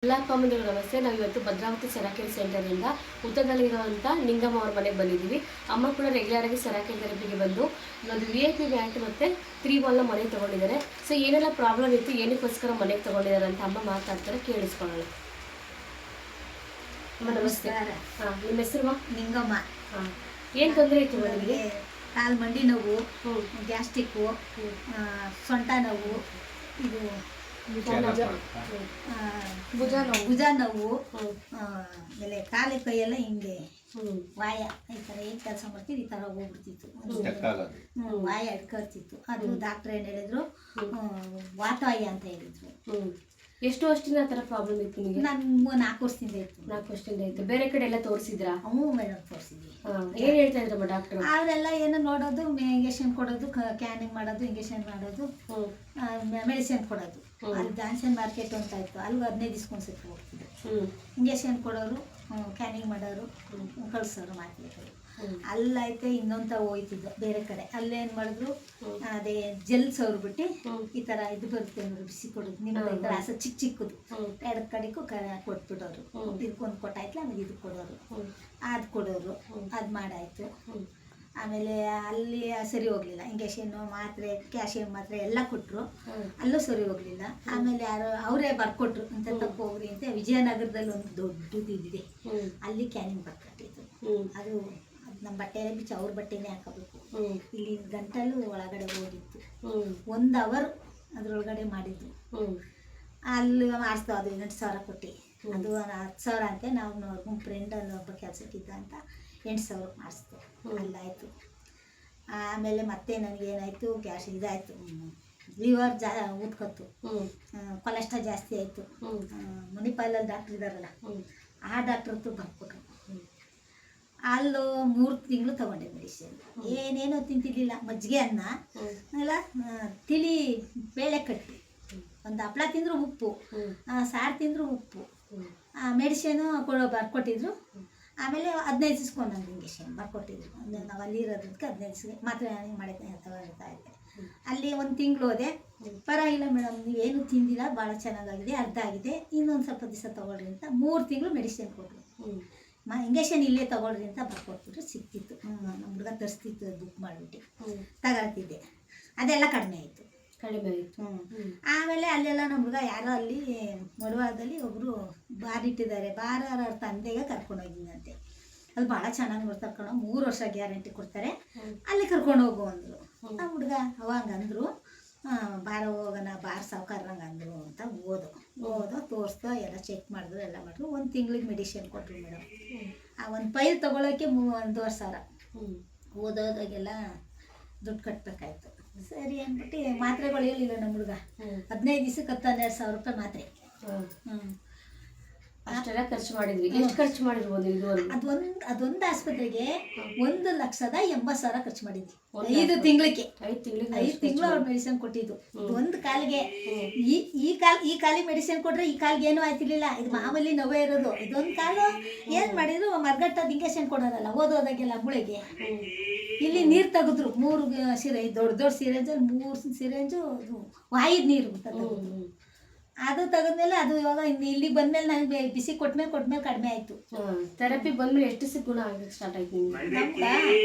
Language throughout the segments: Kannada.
ಎಲ್ಲ ಕಾಮೆಂಟ್ಗಳು ನಮಸ್ತೆ. ನಾವು ಇವತ್ತು ಭದ್ರಾವತಿ ಸೆರಾಕೆರೆ ಸೆಂಟರಿಂದ ಉತ್ತರದಲ್ಲಿರುವಂಥ ನಿಂಗಮ್ಮ ಅವ್ರ ಮನೆಗೆ ಬಂದಿದ್ದೀವಿ. ಅಮ್ಮ ಕೂಡ ರೆಗ್ಯುಲರ್ ಆಗಿ ಸೆರಾಕೆರೆ ಥೆರಪಿಗೆ ಬಂದು ಒಂದು VIP ಮ್ಯಾಟ್ ಮತ್ತು 3 ಬಾಲ್ನ ಮನೆಗೆ ತೊಗೊಂಡಿದ್ದಾರೆ. ಸೊ ಏನೆಲ್ಲ ಪ್ರಾಬ್ಲಮ್ ಇತ್ತು, ಏನಕ್ಕೋಸ್ಕರ ಮನೆಗೆ ತೊಗೊಂಡಿದ್ದಾರೆ ಅಂತ ಅಮ್ಮ ಮಾತಾಡ್ತಾರೆ, ಕೇಳಿಸ್ಕೊಳ್ಳೋಣ. ಅಮ್ಮ ನಮಸ್ತೆ. ಹಾಂ, ನಿಮ್ಮ ಹೆಸರು? ನಿಂಗಮ್ಮ. ಹಾಂ, ಏನು ತೊಂದರೆ ಇತ್ತು ನನಗೆ? ಕಾಲು ಮಂಡಿ ನೋವು, ಗ್ಯಾಸ್ಟ್ರಿಕ್ಕು, ಸೊಂಟ ನೋವು, ಇದು ಭುಜ ನೋವು, ಆಮೇಲೆ ಕಾಲು ಕೈಯೆಲ್ಲ ಹಿಂಗೆ ವಾಯ ಈ ಥರ ಏನು ಕೆಲಸ ಮಾಡ್ತಿದ್ದು ಈ ಥರ ಹೋಗ್ಬಿಡ್ತಿತ್ತು, ವಾಯ ಅಡ್ಕೊಳ್ತಿತ್ತು. ಅದು ಡಾಕ್ಟ್ರ್ ಏನು ಹೇಳಿದ್ರು, ವಾತಾಯ ಅಂತ ಹೇಳಿದ್ರು. ಎಷ್ಟು ವರ್ಷದಿಂದ ಆ ಥರ ಪ್ರಾಬ್ಲಮ್ ಇತ್ತು ನಿಮಗೆ? ನಾನು 4 ವರ್ಷದಿಂದ ಇತ್ತು. 4 ವರ್ಷದಿಂದ ಇತ್ತು. ಬೇರೆ ಕಡೆ ಎಲ್ಲ ತೋರಿಸಿದ್ರಾ? ಹ್ಞೂ ಮೇಡಮ್, ತೋರಿಸಿದ್ವಿ. ಏನು ಹೇಳ್ತಾ ಇದ್ರಮ್ಮ ಡಾಕ್ಟ್ರು? ಅವರೆಲ್ಲ ಏನೋ ನೋಡೋದು, ಇಂಜೆಕ್ಷನ್ ಕೊಡೋದು, ಕ್ಯಾನಿಂಗ್ ಮಾಡೋದು, ಇಂಜೆಕ್ಷನ್ ಮಾಡೋದು, ಮೆಡಿಸಿನ್ ಕೊಡೋದು. ಅಲ್ಲಿ ಜಾನ್ಸನ್ ಮಾರ್ಕೆಟ್ ಅಂತ ಇತ್ತು, ಅಲ್ಲಿಗೆ 15 ದಿವ್ಸಕ್ಕೆ ಒಂದ್ಸತಿ ಹೋಗ್ತಿದ್ರು. ಇಂಜೆಕ್ಷನ್ ಕೊಡೋರು, ಕ್ಯಾನಿಂಗ್ ಮಾಡೋರು, ಕಳ್ಸೋರು ಮಾರ್ಕೆಟರು. ಅಲ್ಲೈತೆ ಇನ್ನೊಂದು ಹೋಯ್ತಿದ್ದು ಬೇರೆ ಕಡೆ. ಅಲ್ಲೇನು ಮಾಡಿದ್ರು, ಅದೇ ಜೆಲ್ ಸವ್ರ್ಬಿಟ್ಟು ಈ ಥರ ಇದು ಬರುತ್ತೆ ನೋಡಿ, ಬಿಸಿ ಕೊಡೋದು. ನಿಮ್ದು ಈ ಥರ ಚಿಕ್ಕ ಚಿಕ್ಕದು 2 ಕಡೆಗೂ ಕೊಟ್ಬಿಡೋರು. ಇದಕ್ಕೊಂದು ಕೊಟ್ಟಾಯ್ತಲ್ಲ, ಆಮೇಲೆ ಇದು ಕೊಡೋರು, ಅದು ಕೊಡೋರು. ಅದು ಮಾಡಾಯ್ತು. ಆಮೇಲೆ ಅಲ್ಲಿ ಸರಿ ಹೋಗ್ಲಿಲ್ಲ. ಇಂಜೆಕ್ಷನ್ನು, ಮಾತ್ರೆ, ಕ್ಯಾಲ್ಸಿಯಂ ಮಾತ್ರೆ ಎಲ್ಲ ಕೊಟ್ಟರು, ಅಲ್ಲೂ ಸರಿ ಹೋಗ್ಲಿಲ್ಲ. ಆಮೇಲೆ ಯಾರೋ ಅವರೇ ಬರ್ಕೊಟ್ರು, ಅಂತ ತಪ್ಪು ಹೋಗ್ರಿ ಅಂತ. ವಿಜಯನಗರದಲ್ಲಿ ಒಂದು ದೊಡ್ಡದಿದೆ, ಅಲ್ಲಿ ಕ್ಯಾನಿಂಗ್ ಬರ್ಕೊಟ್ಟಿದ್ದು. ಅದು ನಮ್ಮ ಬಟ್ಟೆನೇ ಬಿಚ್ಚಿ ಅವ್ರ ಬಟ್ಟೆನೇ ಹಾಕೋಬೇಕು. ಇಲ್ಲಿ ಗಂಟಲು ಒಳಗಡೆ ಹೋಗಿತ್ತು. 1 ಅವರ್ ಅದರೊಳಗಡೆ ಮಾಡಿದ್ದು. ಅಲ್ಲಿ ಮಾಡಿಸ್ತು. ಅದು 8,000 ಕೊಟ್ಟು, ಅದು 10,000 ಅಂತೆ. ನಾವು ನಮ್ಮ ಫ್ರೆಂಡ್ ಅಲ್ಲಿ ಒಬ್ಬ ಕೆಲಸಕ್ಕಿದ್ದ ಅಂತ 8,000 ಮಾಡಿಸ್ತು. ಅಲ್ಲಾಯಿತು. ಆಮೇಲೆ ಮತ್ತೆ ನನಗೇನಾಯಿತು, ಗ್ಯಾಸ್ ಇದಾಯಿತು, ಲಿವರ್ ಊದ್ಕೊತ್ತು, ಕೊಲೆಸ್ಟ್ರಾಲ್ ಜಾಸ್ತಿ ಆಯಿತು. ಮುನಿಪಾಲಲ್ಲಿ ಡಾಕ್ಟ್ರ್ ಇದ್ದಾರಲ್ಲ, ಆ ಡಾಕ್ಟ್ರ್ ಹತ್ರ ಬರ್ಕೊಟ್ರು. ಅಲ್ಲೂ 3 ತಿಂಗಳು ತಗೊಂಡೆ ಮೆಡಿಸಿನ್. ಏನೇನೋ ತಿಂತಿರ್ಲಿಲ್ಲ. ಮಜ್ಜಿಗೆ ಅನ್ನ ಎಲ್ಲ, ತಿಳಿ ಬೇಳೆ ಕಟ್ಟಿ, ಒಂದು ಹಪ್ಪಳ ತಿಂದರೂ ಉಪ್ಪು, ಸಾರು ತಿಂದರೂ ಉಪ್ಪು. ಮೆಡಿಸಿನು ಬರ್ಕೊಟ್ಟಿದ್ರು. ಆಮೇಲೆ 15 ದಿವ್ಸಕ್ಕೆ ಒಂದೊಂದು ಇಂಜೆಕ್ಷನ್ ಬರ್ಕೊಟ್ಟಿದ್ರು. ನಾವು ಅಲ್ಲಿ ಇರೋದಕ್ಕೆ 15 ದಿವ್ಸಕ್ಕೆ ಮಾತ್ರ ಮಾಡಿ ತಗೊಳ್ತಾ ಇದ್ದೆ. ಅಲ್ಲಿ 1 ತಿಂಗಳು ಹೋದೆ. ಪರವಾಗಿಲ್ಲ ಮೇಡಮ್, ನೀವೇನು ತಿಂದಿಲ್ಲ, ಭಾಳ ಚೆನ್ನಾಗಾಗಿದೆ, ಅರ್ಧ ಆಗಿದೆ, ಇನ್ನೊಂದು ಸ್ವಲ್ಪ ದಿವಸ ತೊಗೊಳ್ರಿ ಅಂತ 3 ತಿಂಗಳು ಮೆಡಿಸಿನ್ ಕೊಟ್ಟರು. ಇಂಜೆಕ್ಷನ್ ಇಲ್ಲೇ ತೊಗೊಳ್ರಿ ಅಂತ ಬರ್ಕೊಟ್ಬಿಟ್ರು. ಸಿಕ್ತಿತ್ತು. ನಮ್ಮ ಹುಡುಗ ತರಿಸ್ತಿತ್ತು, ಬುಕ್ ಮಾಡಿಬಿಟ್ಟು ತಗೊಳ್ತಿದ್ದೆ. ಅದೆಲ್ಲ ಕಡಿಮೆ ಆಯಿತು. ಆಮೇಲೆ ಅಲ್ಲೆಲ್ಲ ನಮ್ಮ ಹುಡುಗ ಯಾರೋ ಅಲ್ಲಿ ಮಡುವಾರದಲ್ಲಿ ಒಬ್ಬರು ಬಾರ್ ಇಟ್ಟಿದ್ದಾರೆ. ಬಾರ್ ಅವ್ರ ತಂದೆಗೆ ಕರ್ಕೊಂಡೋಗಿದ್ದಂತೆ. ಅಲ್ಲಿ ಭಾಳ ಚೆನ್ನಾಗಿ ಬರ್ತಾರೆ ಕಣೋ, 3 ವರ್ಷ ಗ್ಯಾರಂಟಿ ಕೊಡ್ತಾರೆ, ಅಲ್ಲಿ ಕರ್ಕೊಂಡು ಹೋಗು ಅಂದರು. ನಮ್ಮ ಹುಡುಗ ಅವಾಗ ಅಂದರು, ಬಾರ ಹೋಗೋಣ, ಬಾರ್ ಸಾವುಕಾರಂಗೆ ಅಂದರು ಅಂತ ಓದೋ ತೋರಿಸ್ದೋ, ಎಲ್ಲ ಚೆಕ್ ಮಾಡಿದ್ರು, ಎಲ್ಲ ಮಾಡಿದ್ರು. 1 ತಿಂಗಳಿಗೆ ಮೆಡಿಸಿನ್ ಕೊಟ್ಟರು ಮೇಡಮ್. ಆ ಒಂದು ಫೈಲ್ ತೊಗೊಳೋಕ್ಕೆ 1,500,000. ಓದೋದಾಗೆಲ್ಲ ದುಡ್ಡು ಕಟ್ಟಬೇಕಾಯ್ತು. ಸರಿ ಅಂದ್ಬಿಟ್ಟು ಮಾತ್ರೆಗಳು ಹೇಳಿಲ್ಲ ನಮ್ಮ ಹುಡುಗ. 15 ದಿವ್ಸಕ್ಕೆ 12,000 ರೂಪಾಯಿ ಮಾತ್ರೆ. ಅಷ್ಟೆಲ್ಲ ಖರ್ಚು ಮಾಡಿದ್ವಿ. ಎಷ್ಟು ಖರ್ಚು ಮಾಡಿರ್ಬೋದು ಇದುವರೆಗೂ? ಅದೊಂದು ಆಸ್ಪತ್ರೆಗೆ 1,80,000 ಖರ್ಚು ಮಾಡಿದ್ವಿ. 5 ತಿಂಗಳಿಗೆ 5 ತಿಂಗಳು ಅವ್ರು ಮೆಡಿಸಿನ್ ಕೊಟ್ಟಿದ್ದು. ಒಂದು ಕಾಲಿಗೆ ಈ ಕಾಲಿಗೆ ಮೆಡಿಸಿನ್ ಕೊಟ್ರೆ ಈ ಕಾಲಿಗೆ ಏನೂ ಆಯ್ತಿರ್ಲಿಲ್ಲ. ಇದು ಮಾಮೂಲಿ ನೋವೇ ಇರೋದು. ಇದೊಂದು ಕಾಲು ಏನು ಮಾಡಿದ್ರು, ಮರ್ಗಟ್ಟದ ಇಂಜೆಕ್ಷನ್ ಕೊಡೋರಲ್ಲ ಓದೋದಾಗೆಲ್ಲ ಮೂಳೆಗೆ, ಇಲ್ಲಿ ನೀರು ತೆಗೆದ್ರು. 3 ಸಿರೇಂಜ್, ದೊಡ್ಡ ಸಿರೇಂಜಲ್ಲಿ 3 ಸಿರೇಂಜು ವಾಯಿದ ನೀರು ಅದು ತೆಗೆದ್ಮೇಲೆ, ಅದು ಇವಾಗ ಇಲ್ಲಿಗೆ ಬಂದ್ಮೇಲೆ ನನಗೆ ಬಿಸಿ ಕೊಟ್ಮೇಲೆ ಕಡಿಮೆ ಆಯಿತು. ಥೆರಪಿ ಬಂದ್ಮೇಲೆ ಎಷ್ಟು ದಿವಸ ಗುಣ ಆಗಕ್ಕೆ ಸ್ಟಾರ್ಟ್ ಆಯ್ತು? ನಮ್ಗೆ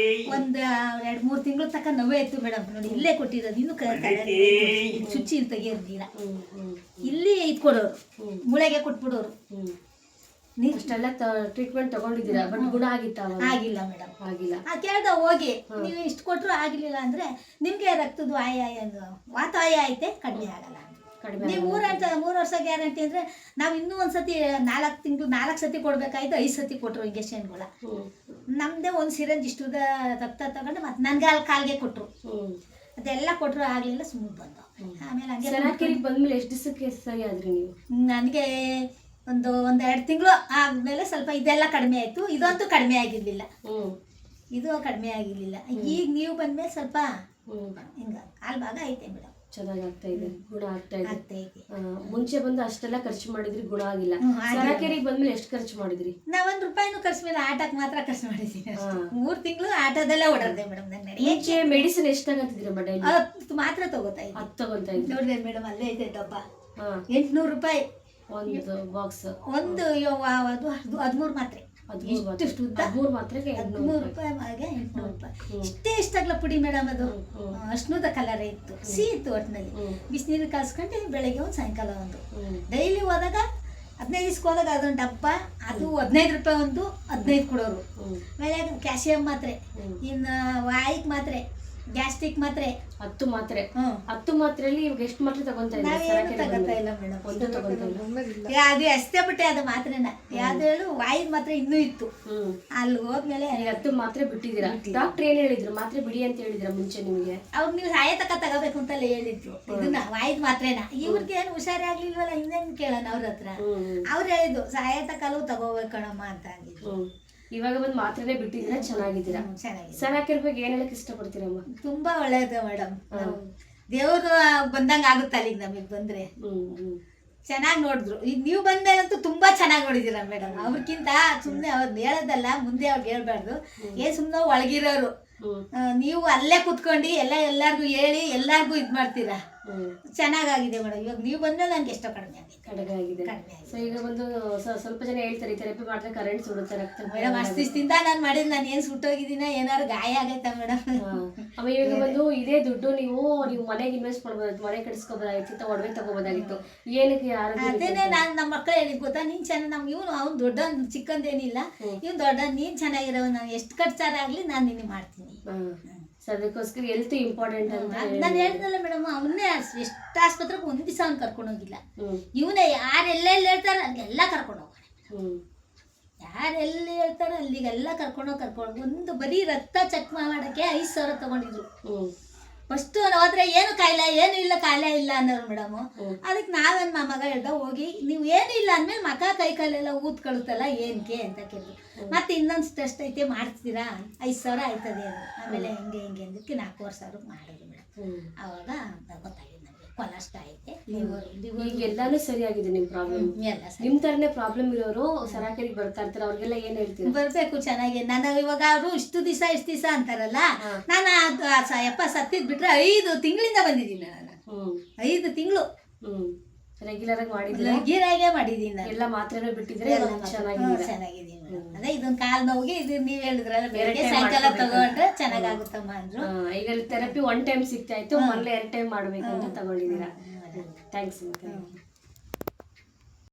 ಒಂದು 2-3 ತಿಂಗಳು ತನಕ ನೋವೇ ಇತ್ತು ಮೇಡಮ್. ನೋಡಿ, ಇಲ್ಲೇ ಕೊಟ್ಟಿರೋದು, ಇನ್ನೂ ಚುಚ್ಚಿ ಇಲ್ಲಿ ತೆಗಿಯೋದು ನೀರ, ಇಲ್ಲಿ ಇದು ಕೊಡೋರು, ಮುಳೆಗೆ ಕೊಟ್ಬಿಡೋರು. ನೀವು ಅಷ್ಟೆಲ್ಲ ಟ್ರೀಟ್ಮೆಂಟ್ ತಗೊಂಡಿದ್ದೀರಾ, ಬಟ್ ಗುಣ ಆಗಿತ್ತ? ಆಗಿಲ್ಲ ಮೇಡಮ್, ಆಗಿಲ್ಲ. ಕೇಳ್ದ ಹೋಗಿ, ನೀವು ಇಷ್ಟು ಕೊಟ್ಟರು ಆಗಿರ್ಲಿಲ್ಲ ಅಂದರೆ ನಿಮಗೆ ರಕ್ತದ ವಾತಾಯ ಐತೆ, ಕಡಿಮೆ ಆಗಲ್ಲ. ನೀವು 3 ವರ್ಷ ಗ್ಯಾರಂಟಿ ಅಂದರೆ ನಾವು ಇನ್ನೂ ಒಂದ್ಸತಿ 4 ತಿಂಗಳು 4 ಸತಿ ಕೊಡ್ಬೇಕಾಯ್ತು. 5 ಸತಿ ಕೊಟ್ಟರು ಇಂಜೆಕ್ಷನ್ಗಳ. ನಮ್ಮದೇ ಒಂದು ಸಿರಂಜ್ ಇಷ್ಟು ರಕ್ತ ತಗೊಂಡು ಮತ್ತೆ ನನಗೆ ಅಲ್ಲಿ ಕಾಲಿಗೆ ಕೊಟ್ಟರು. ಅದೆಲ್ಲ ಕೊಟ್ಟರು, ಆಗಲಿಲ್ಲ, ಸುಮ್ಮನೆ ಬಂದು. ಆಮೇಲೆ ಹಂಗೆ ಸೆರಾಕೆರೆಗೆ ಬಂದ್ಮೇಲೆ ಎಷ್ಟು ದಿವಸಕ್ಕೆ ಸರಿ ಆದ್ರಿ ನೀವು? ನನಗೆ ಒಂದು 2 ತಿಂಗಳು ಆದಮೇಲೆ ಸ್ವಲ್ಪ ಇದೆಲ್ಲ ಕಡಿಮೆ ಆಯಿತು. ಇದಂತೂ ಕಡಿಮೆ ಆಗಿರಲಿಲ್ಲ, ಇದು ಕಡಿಮೆ ಆಗಿರಲಿಲ್ಲ. ಈಗ ನೀವು ಬಂದಮೇಲೆ ಸ್ವಲ್ಪ ಹಿಂಗೆ ಕಾಲು ಭಾಗ ಐತೆ ಮೇಡಮ್, ಚೆನ್ನಾಗಿ ಆಗ್ತಾ ಇದೆ, ಗುಣ ಆಗ್ತಾ ಇದೆ. ಮುಂಚೆ ಬಂದು ಅಷ್ಟೆಲ್ಲ ಖರ್ಚು ಮಾಡಿದ್ರಿ, ಗುಣ ಆಗಿಲ್ಲ. ಸೆರಾಕೆರೆಗೆ ಬಂದ್ಮೇಲೆ ಎಷ್ಟು ಖರ್ಚು ಮಾಡಿದ್ರಿ? ನಾ 1 ರೂಪಾಯಿನೂ ಖರ್ಚು ಮೇಲೆ, ಆಟಕ್ಕೆ ಮಾತ್ರ ಖರ್ಚು ಮಾಡಿದ್ದೀನಿ. 3 ತಿಂಗಳು ಆಟದಲ್ಲೇ ಓಡಾಡ್ದೆ ಮೇಡಮ್. ಮುಂಚೆ ಮೆಡಿಸಿನ್ ಎಷ್ಟು ತಗೋತಿದ್ರಿ ಮೇಡಮ್? 10 ಮಾತ್ರ ತಗೋತಾ ಇದ್ದೆ. 10 ತಗೋತಾ ಇದ್ದೆ. ನೋಡಿದೆ ಮೇಡಮ್, ಅಲ್ಲೇ ಇದೆ ಡಬ್ಬ, 800 ರೂಪಾಯಿ. ಒಂದು ಬಾಕ್ಸ್ ಒಂದು ಅದು 13 ಮಾತ್ರೆ ಇಷ್ಟು ಉದ್ದ 13 ಮಾತ್ರೆಗೆ 13 ರೂಪಾಯಿ 800 ರೂಪಾಯಿ. ಇಷ್ಟಾಗಲ್ಲ ಪುಡಿ ಮೇಡಮ್. ಅದು ಅಷ್ಟುದ ಕಲರ್ ಇತ್ತು, ಸಿಹಿ ಇತ್ತು ಒಟ್ಟಿನಲ್ಲಿ. ಬಿಸಿನೀರು ಕಾಯಿಸ್ಕೊಂಡು ಬೆಳಗ್ಗೆ ಒಂದು ಸಾಯಂಕಾಲ ಒಂದು. ಡೈಲಿ ಹೋದಾಗ 15 ದಿವ್ಸಕ್ಕೆ ಹೋದಾಗ ಅದೊಂದು ಡಬ್ಬ, ಅದು 15 ರೂಪಾಯಿ ಒಂದು 15 ಕೊಡೋರು. ಆಮೇಲೆ ಕ್ಯಾಲ್ಸಿಯಂ ಮಾತ್ರೆ, ಇನ್ನು ವಾಯಿಕ್ ಮಾತ್ರೆ, ಗ್ಯಾಸ್ಟ್ರಿಕ್ ಮಾತ್ರೆ 10 ಮಾತ್ರೆ. 10 ಮಾತ್ರೆಯಲ್ಲಿ ಇವಾಗ ಎಷ್ಟು ಮಾತ್ರೆ ತಗೊಂತಾ ನಾವೇನು ತಗೋತಾ ಇಲ್ಲ ಮೇಡಮ್. ಒಂದು ತಗೊಂತ ಇಲ್ಲ. ಅದು ಅಷ್ಟೇ ಬಿಟ್ಟೆ ಅದು ಮಾತ್ರೆನ. ಯಾವ್ದು ಹೇಳು, ವಾಯಿದ್ ಮಾತ್ರೆ ಇನ್ನೂ ಇತ್ತು. ಅಲ್ಲಿ ಹೋದ್ಮೇಲೆ 10 ಮಾತ್ರೆ ಬಿಟ್ಟಿದ್ದೀರಾ. ಡಾಕ್ಟರ್ ಏನ್ ಹೇಳಿದ್ರು? ಮಾತ್ರೆ ಬಿಡಿ ಅಂತ ಹೇಳಿದ್ರ ಮುಂಚೆ ನಿಮಗೆ? ಅವ್ರು ನೀವು ಸಾಯತಕ ತಗೋಬೇಕು ಅಂತೆಲ್ಲ ಹೇಳಿದ್ರು. ಇದನ್ನ ವಾಯಿದ್ ಮಾತ್ರೆನ. ಇವ್ರಿಗೆ ಏನು ಹುಷಾರಾಗ್ಲಿಲ್ವಲ್ಲ, ಇನ್ನೇನು ಕೇಳೋಣ ಅವ್ರ ಹತ್ರ. ಅವ್ರು ಹೇಳಿದ್ರು ಸಾಯತಕಲ್ಲೂ ತಗೋಬೇಕು ಕಣಮ್ಮ ಅಂತ ಅಂದಿದ್ರು. ಇವಾಗ ಬಂದು ಮಾತ್ರೆನೇ ಬಿಟ್ಟಿದ್ದೀರಾ, ಚೆನ್ನಾಗಿದ್ದೀರಾ? ಸರಾಕಿರ್ಬೇಕು ಏನ್ ಹೇಳಕ್ ಇಷ್ಟಪಡ್ತೀರಮ್ಮ? ತುಂಬಾ ಒಳ್ಳೇದು ಮೇಡಮ್. ದೇವ್ರು ಬಂದಂಗ ಆಗುತ್ತೆ ಅಲ್ಲಿಗೆ ನಮಗೆ ಬಂದ್ರೆ. ಚೆನ್ನಾಗಿ ನೋಡಿದ್ರು. ಈಗ ನೀವು ಬಂದ್ಮೇಲಂತೂ ತುಂಬಾ ಚೆನ್ನಾಗಿ ನೋಡಿದೀರ ಮೇಡಮ್. ಅವ್ರಕ್ಕಿಂತ ಸುಮ್ಮನೆ ಅವ್ರನ್ನ ಹೇಳೋದಲ್ಲ, ಮುಂದೆ ಅವ್ರಿಗೆ ಹೇಳ್ಬಾರ್ದು. ಏನ್ ಸುಮ್ಮನೆ ಒಳಗಿರೋರು ನೀವು ಅಲ್ಲೇ ಕುತ್ಕೊಂಡು ಎಲ್ಲಾರ್ಗು ಹೇಳಿ ಎಲ್ಲಾರ್ಗು ಇದ್ ಮಾಡ್ತೀರಾ. ಚೆನ್ನಾಗಾಗಿದೆ ಮೇಡಮ್. ಇವಾಗ ನೀವು ಬಂದ್ಮೇಲೆ ನಂಗೆ ಎಷ್ಟೋ ಕಡಿಮೆ ಆಗಿದೆ. ಸೊ ಈಗ ಬಂದು ಸ್ವಲ್ಪ ಜನ ಹೇಳ್ತಾರೆ ಥೆರಪಿ ಮಾಡಿದ್ರೆ ಕರೆಂಟ್ ಸುಡುತ್ತೆ ರಕ್ತ. ಮೇಡಮ್ ಅಷ್ಟು ದಿವಸದಿಂದ ನಾನು ಮಾಡಿದ್ ನಾನು ಏನ್ ಸುಟ್ಟೋಗಿದ್ದೀನ, ಏನಾದ್ರು ಗಾಯ ಆಗೈತಾ ಮೇಡಮ್? ಆಮೇಲೆ ಇವಾಗ ಬಂದು ಇದೇ ದುಡ್ಡು ನೀವು ಮನೆಗೆ ಇನ್ವೆಸ್ಟ್ ಮಾಡ್ಬೋದಾಗಿತ್ತು, ಮನೆ ಕಟ್ಸ್ಕೋಬೋದಾಗಿತ್ತು, ಒಡವೆ ತಗೋಬೋದಾಗಿತ್ತು. ಏನಕ್ಕೆ? ಅದೇನೆ ನಾನು ನಮ್ಮ ಮಕ್ಕಳು ಹೇಳಿದ್ ಗೊತ್ತಾ, ನೀನ್ ಚೆನ್ನಾಗಿ ನಮ್ಗೆ ಇವನು ಅವ್ನು ದೊಡ್ಡ ಚಿಕ್ಕಂದೇನಿಲ್ಲ, ಇವ್ನು ದೊಡ್ಡ, ನೀನ್ ಚೆನ್ನಾಗಿರೋ, ನಾನು ಎಷ್ಟು ಖರ್ಚಾರಾಗ್ಲಿ ನಾನು ನಿನ್ನೆ ಮಾಡ್ತೀನಿ. ಅದಕ್ಕೋಸ್ಕರ ಹೆಲ್ತ್ ಇಂಪಾರ್ಟೆಂಟ್ ಅಂತ ನಾನು ಹೇಳಿದ್ನಲ್ಲ ಮೇಡಮ್. ಅವನ್ನೇ ಎಷ್ಟು ಆಸ್ಪತ್ರೆಗೆ ಒಂದ್ ದಿವಸ ಅವ್ನು ಕರ್ಕೊಂಡು ಹೋಗಿಲ್ಲ. ಇವನೇ ಯಾರೆಲ್ಲೆಲ್ಲಿ ಹೇಳ್ತಾರೆ ಅಲ್ಲಿಗೆಲ್ಲ ಕರ್ಕೊಂಡು ಹೋಗೋಣ. ಯಾರೆಲ್ಲಿ ಹೇಳ್ತಾರೆ ಅಲ್ಲಿಗೆಲ್ಲ ಕರ್ಕೊಂಡು ಒಂದು ಬರೀ ರಕ್ತ ಚೆಕ್ ಮಾಡಕ್ಕೆ 5,000 ತಗೊಂಡಿದ್ರು. ಫಸ್ಟ್ ಹೋದ್ರೆ ಏನು ಕಾಯಿಲೆ, ಏನು ಇಲ್ಲ, ಕಾಯಿಲೆ ಇಲ್ಲ ಅನ್ನೋರು ಮೇಡಮ್. ಅದಕ್ಕೆ ನಾವೇನ್ ಮಗ ಹೇಳ್ದ, ಹೋಗಿ ನೀವು ಏನು ಇಲ್ಲ ಅಂದ್ಮೇಲೆ ಮಗ ಕೈ ಕಾಲೆಲ್ಲ ಊದ್ಕೊಳುತ್ತಲ್ಲ ಏನಕ್ಕೆ ಅಂತ ಕೇಳಿದ್ರು. ಮತ್ತೆ ಇನ್ನೊಂದು ಟೆಸ್ಟ್ ಐತೆ ಮಾಡ್ತೀರಾ, 5,000 ಆಯ್ತದೆ ಅದು. ಆಮೇಲೆ ಹಿಂಗೆ ಅಂದಕ್ಕೆ 4,500 ಮಾಡಿದ್ವಿ ಮೇಡಮ್. ಅವಾಗ ಗೊತ್ತಾಗಿದೆ ನಮಗೆ ಕೊಲೆಸ್ಟ್ರಾಲ್ ಐತೆ, ಈಗ ಎಲ್ಲಾನು ಸರಿಯಾಗಿದೆ. ನಿಮ್ ಪ್ರಾಬ್ಲಮ್ ನಿಮ್ ತರನೇ ಪ್ರಾಬ್ಲಮ್ ಇರೋರು ಸರಾಕರಿಗೆ ಬರ್ತಾ ಇರ್ತಾರೆ, ಅವ್ರಿಗೆಲ್ಲ ಏನ್ ಹೇಳ್ತೀರಾ? ಬರ್ಬೇಕು ಚೆನ್ನಾಗಿ. ನಾನು ಇವಾಗ ಅವರು ಇಷ್ಟು ದಿವಸ ಅಂತಾರಲ್ಲ, ನಾನು ಸತ್ತಿದ್ ಬಿಟ್ರೆ 5 ತಿಂಗಳಿಂದ ಬಂದಿದ್ದೀನಿ. ನಾನು 5 ತಿಂಗಳು ರೆಗ್ಯುಲರ್ ಆಗಿ ಮಾಡಿದ್ದೀನಿ. ಎಲ್ಲ ಮಾತ್ರೆನೂ ಬಿಟ್ಟಿದ್ರೆ ಚೆನ್ನಾಗಿದ್ದೀನಿ. ಅದೇ ಇದೊಂದು ಕಾಲ್ ನೋವಿಗೆ ಇದು ನೀವು ಹೇಳಿದ್ರಲ್ಲ, ಬೇರೆ ಸಾಯಂಕಾಲ ತಗೊಂಡ್ರೆ ಚೆನ್ನಾಗಾಗುತ್ತಮ್ಮ ಅಂದ್ರು. ಈಗ ಥೆರಪಿ 1 ಟೈಮ್ ಸಿಗ್ತಾ ಇತ್ತು, ಮೊದಲೇ 2 ಟೈಮ್ ಮಾಡ್ಬೇಕು ಅಂತ ತಗೊಂಡಿದ್ದೀರಾ. ಥ್ಯಾಂಕ್ಸ್.